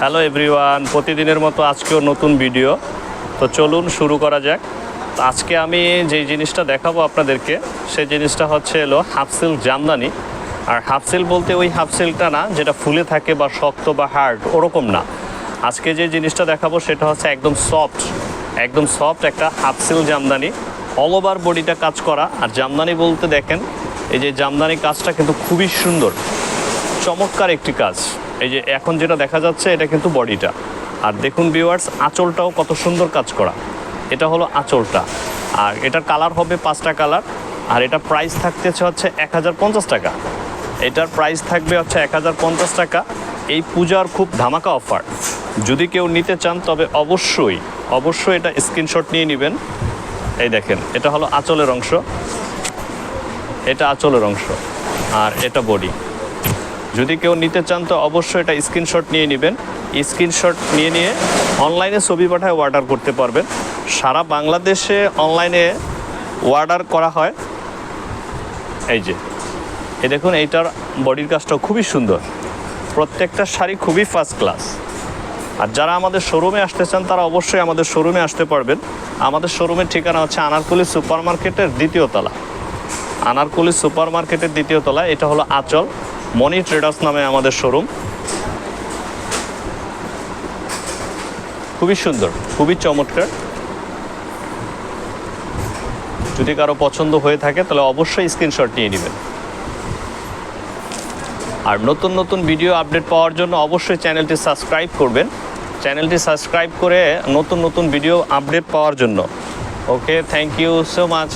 Hello everyone, প্রতিদিনের মতো আজকেও নতুন ভিডিও। তো চলুন শুরু করা যাক। তো আজকে আমি যেই জিনিসটা দেখাবো আপনাদেরকে, সেই জিনিসটা হচ্ছে এলো হাফ সিল্ক জামদানি। আর হাফ সিল্ক বলতে ওই হাফ সিল্কটা না যেটা ফুলে থাকে বা শক্ত বা হার্ড, ওরকম না। আজকে যে জিনিসটা দেখাবো সেটা হচ্ছে একদম সফট একটা half silk Jamdani. All over বডিটা কাজ করা। আর জামদানি বলতে দেখেন, এই যে জামদানি কাজটা কিন্তু খুবই সুন্দর, চমৎকার একটি কাজ। এই যে এখন যেটা দেখা যাচ্ছে এটা কিন্তু বডিটা। আর দেখুন ভিউয়ার্স, আঁচলটাও কত সুন্দর কাজ করা। এটা হলো আঁচলটা। আর এটার কালার হবে 5টা কালার। আর এটা প্রাইস থাকতেছে হচ্ছে 1050 টাকা। এটার প্রাইস থাকবে হচ্ছে 1050 টাকা। এই পূজার খুব ধামাকা অফার। যদি কেউ নিতে চান তবে অবশ্যই এটা স্ক্রিনশট নিয়ে নেবেন। এই দেখেন, এটা হলো আঁচলের অংশ, এটা আঁচলের অংশ, আর এটা বডি। যদি কেউ নিতে চান তো অবশ্যই এটা স্ক্রিনশট নিয়ে নেবেন। স্ক্রিনশট নিয়ে অনলাইনে ছবি পাঠায় অর্ডার করতে পারবেন। সারা বাংলাদেশে অনলাইনে অর্ডার করা হয়। এই যে দেখুন, এইটার বডির কাজটাও খুবই সুন্দর। প্রত্যেকটা শাড়ি খুবই ফার্স্ট ক্লাস। আর যারা আমাদের শোরুমে আসতে চান তারা অবশ্যই আমাদের শোরুমে আসতে পারবেন। আমাদের শোরুমের ঠিকানা হচ্ছে আনারকুলি সুপার মার্কেটের 2য় তলা। আনারকুলি সুপার মার্কেটের 2য় তলা। এটা হলো আঁচল, মনি ট্রেডার্স নামে আমাদের শোরুম। খুবই সুন্দর, খুবই চমৎকার। যদি কারো পছন্দ হয়ে থাকে তাহলে অবশ্যই স্ক্রিনশট নিয়ে নেবেন। আর নতুন ভিডিও আপডেট পাওয়ার জন্য অবশ্যই চ্যানেলটি সাবস্ক্রাইব করবেন। চ্যানেলটি সাবস্ক্রাইব করে নতুন ভিডিও আপডেট পাওয়ার জন্য। ওকে, থ্যাংক ইউ সো মাচ।